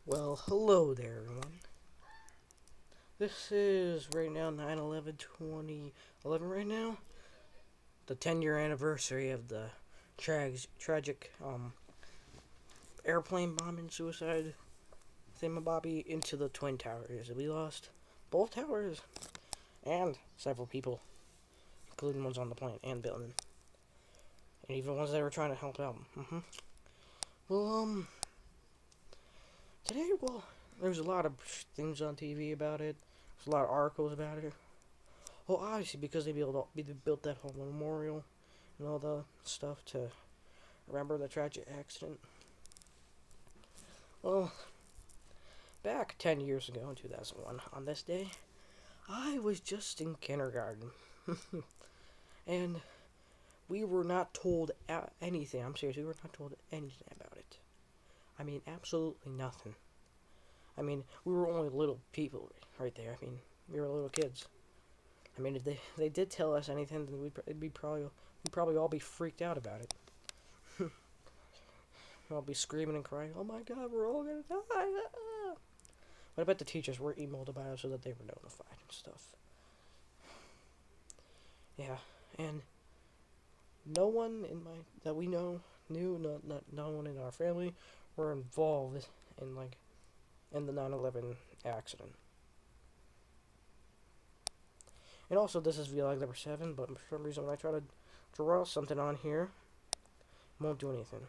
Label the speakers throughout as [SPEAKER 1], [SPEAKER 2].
[SPEAKER 1] Well, hello there, everyone. This is right now 9/11/2011. Right now, the 10-year anniversary of the tragic airplane bombing suicide thingamabobby into the Twin Towers. We lost both towers and several people, including ones on the plane and building, and even ones that were trying to help out. Well, today, there's a lot of things on TV about it. There's a lot of articles about it. Well, obviously, because they built that whole memorial and all the stuff to remember the tragic accident. Well, back 10 years ago in 2001, on this day, I was just in kindergarten. And we were not told anything. I'm serious, we were not told anything about it. I mean, absolutely nothing. I mean, we were only little people right there. I mean, we were little kids. I mean, if they did tell us anything, then we'd probably all be freaked out about it. I'll be screaming and crying, "Oh my God, we're all gonna die!" But I bet the teachers were emailed about it so that they were notified and stuff. Yeah, and no one in my that we know knew, no one in our family were involved in the 9/11 accident. And also, this is vlog number 7, but for some reason when I try to draw something on here, it won't do anything.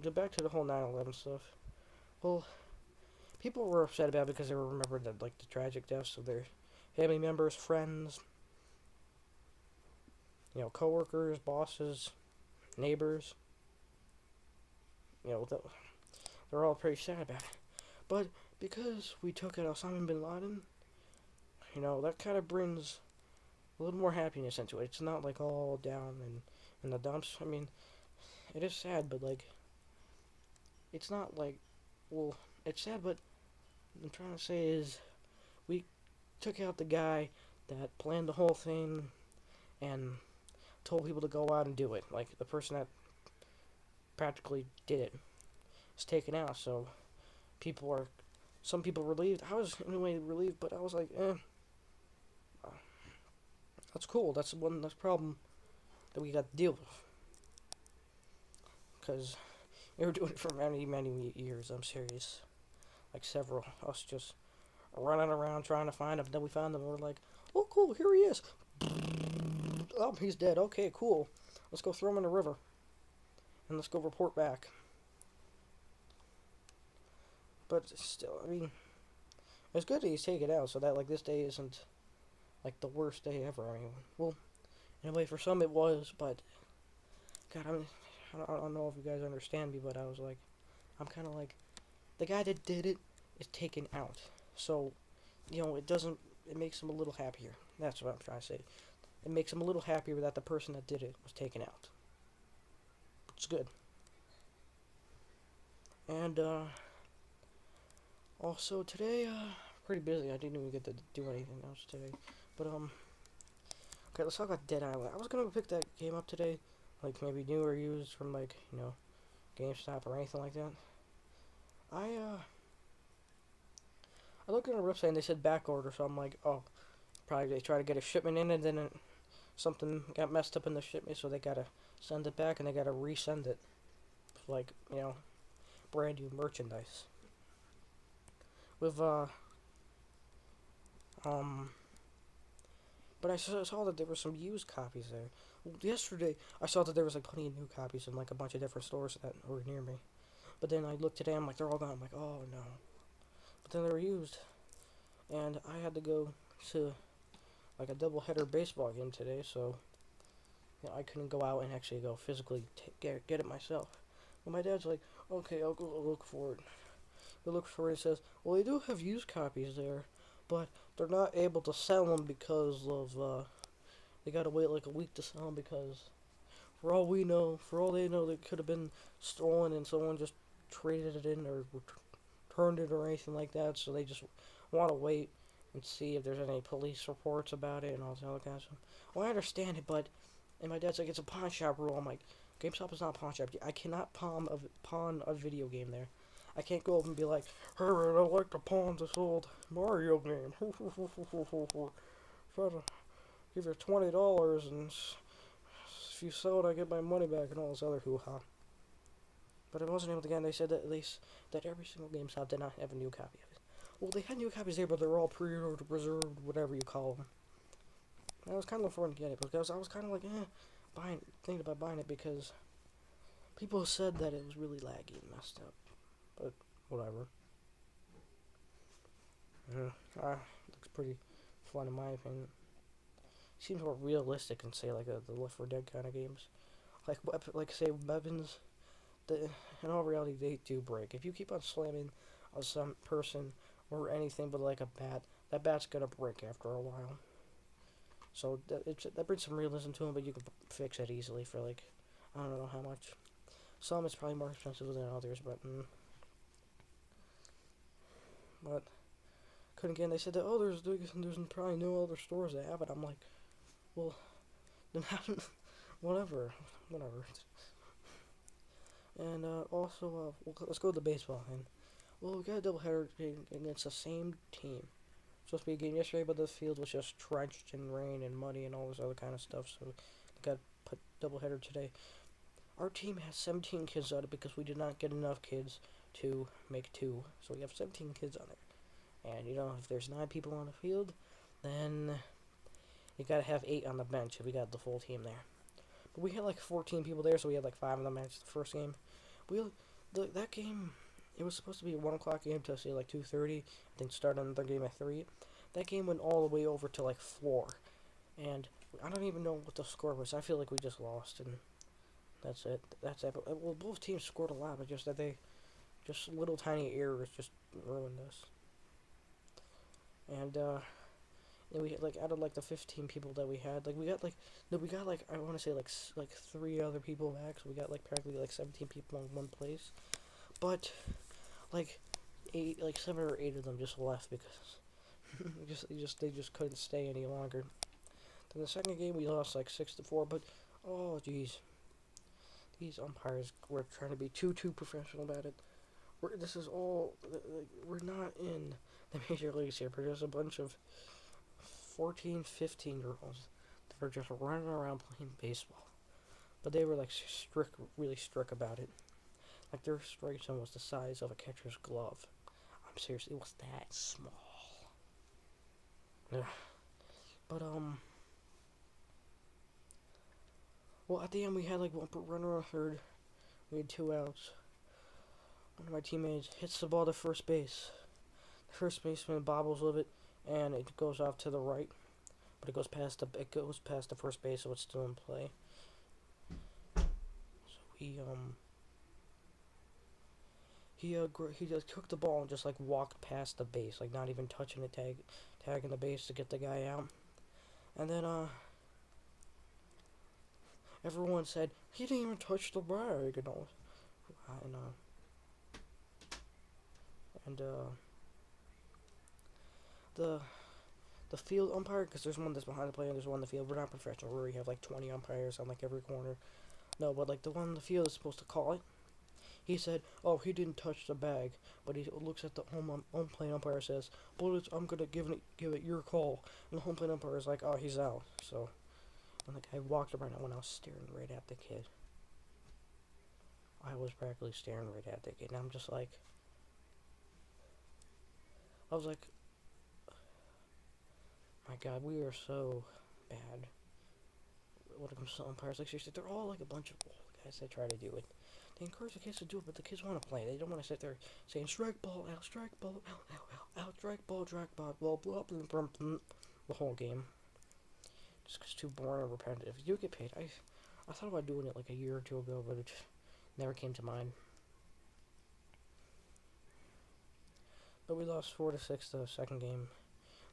[SPEAKER 1] Get back to the whole 9/11 stuff. Well, people were upset about it because they remembered the tragic deaths of their family members, friends, coworkers, bosses, neighbors. You know, they're all pretty sad about it. But because we took out Osama bin Laden, that kind of brings a little more happiness into it. It's not like all down and in the dumps. I mean, it is sad, but it's not like, well, it's sad, but what I'm trying to say is we took out the guy that planned the whole thing and told people to go out and do it. Like, the person that practically did it was taken out, so some people relieved. I was in a way relieved, but I was like, that's cool. That's that's problem that we got to deal with. Because we were doing it for many, many years. I'm serious. Like several. Us just running around trying to find him. Then we found him and we're like, oh, cool, here he is. Oh, he's dead. Okay, cool. Let's go throw him in the river. And let's go report back. But still, I mean, it's good that he's taken out so that, this day isn't, the worst day ever. I mean, well, in a way, for some it was, but, God, I don't know if you guys understand me, but I'm kind of like, the guy that did it is taken out. So, it makes him a little happier. That's what I'm trying to say. It makes him a little happier that the person that did it was taken out. It's good. And, also today, pretty busy. I didn't even get to do anything else today. But, okay, let's talk about Dead Island. I was gonna pick that game up today, maybe new or used from, GameStop or anything like that. I, I looked at a website and they said back order, so I'm like, oh, probably they try to get a shipment in and then something got messed up in the shipment, so they gotta send it back and they gotta resend it. Like, brand new merchandise. With, um, but I saw that there were some used copies there. Yesterday, I saw that there was plenty of new copies in a bunch of different stores that were near me. But then I looked today, I'm like, they're all gone. I'm like, oh no. But then they were used, and I had to go to a doubleheader baseball game today, so I couldn't go out and actually go physically get it myself. But my dad's like, okay, I'll go look for it. He looks for it and says, well, they do have used copies there, but they're not able to sell them because of, they gotta wait a week to sell them because, for all they know, they could have been stolen and someone just traded it in or returned it or anything like that, so they just want to wait and see if there's any police reports about it and all that other kind of stuff. Well, I understand it, but, and my dad's like, it's a pawn shop rule. I'm like, GameStop is not a pawn shop. I cannot pawn a video game there. I can't go up and be like, hey, man, I'd like to pawn this old Mario game. Try to give you $20 and if you sell it, I get my money back and all this other hoo-ha. But it wasn't able to get. They said that at least that every single GameStop did not have a new copy of it. Well, they had new copies there, but they're all pre-ordered, reserved, whatever you call them. And I was kind of looking forward to get it because I was kind of like, thinking about buying it because people said that it was really laggy and messed up. But whatever. Looks pretty fun in my opinion. Seems more realistic than say like the Left 4 Dead kind of games. Like say weapons. In all reality, they do break. If you keep on slamming on some person or anything but like a bat, that bat's gonna break after a while. So that brings some realism to them, but you can fix it easily for like, I don't know how much. Some it's probably more expensive than others, but couldn't get. They said that there's probably no other stores that have it. I'm like, well, then whatever. And also, let's go to the baseball thing. Well, we got a doubleheader against the same team. Supposed to be a game yesterday, but the field was just drenched in rain and muddy and all this other kind of stuff. So we got put doubleheader today. Our team has 17 kids on it because we did not get enough kids to make two. So we have 17 kids on there. And if there's 9 people on the field, then you gotta have 8 on the bench if we got the full team there. But we had like 14 people there, so we had like 5 on the bench the first game. That game, it was supposed to be a 1 o'clock game to say like 2:30. I think start another game at 3. That game went all the way over to like 4. And I don't even know what the score was. I feel like we just lost, and that's it. But, well, both teams scored a lot, but just that just little tiny errors just ruined us. And we had, like, out of like the 15 people that we had, like we got I want to say like 3 other people back, so we got like practically like 17 people in one place. But like 7 or 8 of them just left because they just couldn't stay any longer. Then the second game we lost like 6-4, but oh jeez, these umpires were trying to be too professional about it. We're not in the major leagues here, but there's a bunch of 14, 15-year-olds that were just running around playing baseball. But they were like really strict about it. Like their strike zone was the size of a catcher's glove. I'm serious, it was that small. Yeah. But well, at the end we had like one runner on third. We had 2 outs. One of my teammates hits the ball to first base. The first baseman bobbles with it, and it goes off to the right. But it goes past the first base, so it's still in play. So he just took the ball and just like walked past the base, like not even touching the tagging the base to get the guy out. And then everyone said he didn't even touch the bag and all. And the field umpire, because there's one that's behind the plate and there's one in the field. We're not professional where we have like 20 umpires on like every corner. No, but like the one in the field is supposed to call it. He said, "Oh, he didn't touch the bag," but he looks at the home plate umpire and says, "Well, I'm gonna give it your call." And the home plate umpire is like, "Oh, he's out." So when the guy walked around, when I was staring right at the kid, I was practically staring right at the kid, and I'm just like, I was like, my God, we are so bad when it comes to umpires. Like seriously, they're all like a bunch of old guys that try to do it. They encourage the kids to do it, but the kids want to play. They don't want to sit there saying strike ball, out, strike ball, out, strike ball, blah, blah, blah, blah, the whole game. Just 'cause it's too boring and repetitive. You do get paid. I thought about doing it like a year or 2 ago, but it just never came to mind. But we lost 4-6 the second game,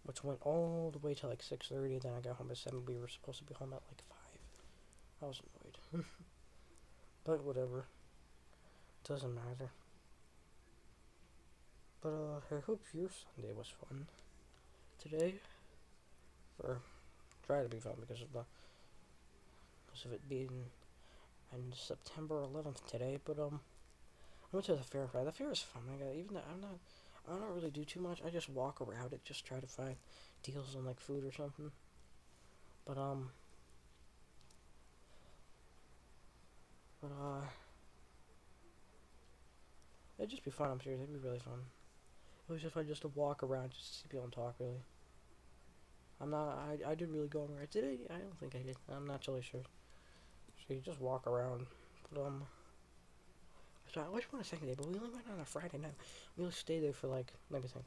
[SPEAKER 1] which went all the way to like 6:30. Then I got home at 7. We were supposed to be home at like 5. I was annoyed. But whatever. Doesn't matter. But I hope your Sunday was fun today. Or try to be fun because of it being on September 11th today. But I went to the fair. The fair is fun. Even though I don't really do too much. I just walk around it, just try to find deals on like food or something. But but it'd just be fun. I'm serious. It'd be really fun. It was just fun just to walk around, just to see people and talk. Really, I'm not. I did really go around. Did I? I don't think I did. I'm not totally sure. So you just walk around. But so I always want to second day, but we only went on a Friday night. We only stayed there for like, let me think.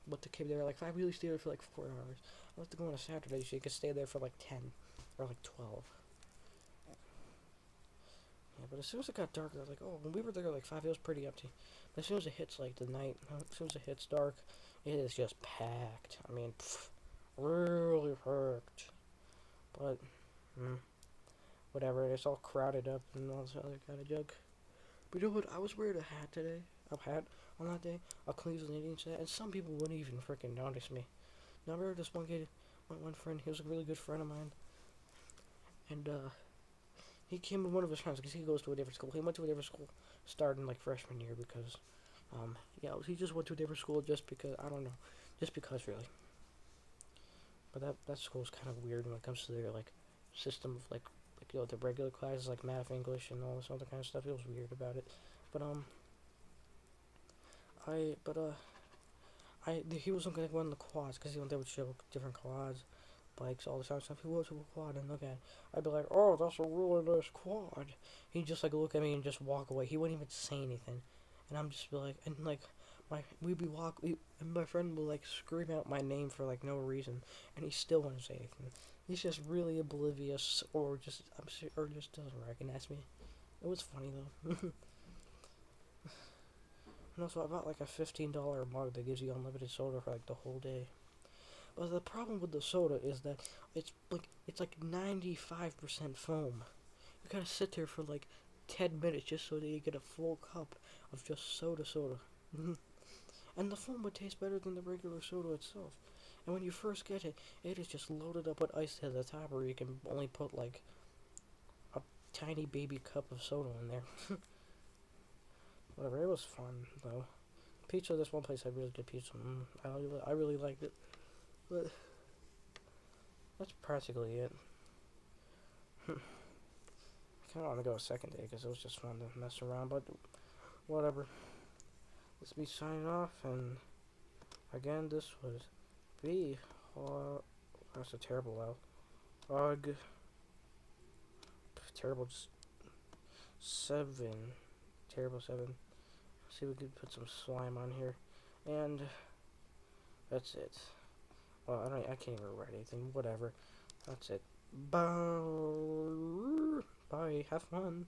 [SPEAKER 1] What the came there like five. We only stayed there for like 4 hours. I have to go on a Saturday, so you could stay there for like 10 or like 12. Yeah, but as soon as it got darker, like, oh, when we were there like 5, it was pretty empty. But as soon as it hits like the night, as soon as it hits dark, it is just packed. I mean, really packed. But, mm, whatever, it's all crowded up and all this other kind of junk. But you know what? I was wearing a hat today. A hat on that day. A Cleveland Indians hat. And some people wouldn't even freaking notice me. Now, I remember this one kid, one friend, he was a really good friend of mine. And, he came with one of his friends because he goes to a different school. He went to a different school starting like freshman year because, yeah, he just went to a different school just because, I don't know. Just because, really. But that school's kind of weird when it comes to their, like, system of, like the regular classes, like math, English, and all this other kind of stuff. It was weird about it. But, I, but, he was looking at one of the quads because he went there would show different quads, bikes, all this other stuff. He would to a quad and look at it. I'd be like, oh, that's a really nice quad. He'd just like look at me and just walk away. He wouldn't even say anything. And I'm just be like, and like, and my friend would like scream out my name for like no reason, and he still wouldn't say anything. He's just really oblivious, or just or just doesn't recognize me. It was funny though. And also, I bought like a $15 mug that gives you unlimited soda for like the whole day. But the problem with the soda is that it's like 95% foam. You gotta sit there for like 10 minutes just so that you get a full cup of just soda. And the foam would taste better than the regular soda itself. And when you first get it, it is just loaded up with ice to the top, where you can only put like a tiny baby cup of soda in there. Whatever, it was fun though. Pizza, this one place had really good pizza. I really liked it. But that's practically it. I kind of want to go a second day because it was just fun to mess around, but whatever. Let's be signing off, and again, this was B. That's a terrible L. Ugh. Terrible 7. Terrible 7. See if we can put some slime on here. And that's it. Well, I can't even write anything. Whatever. That's it. Bye. Bye. Have fun.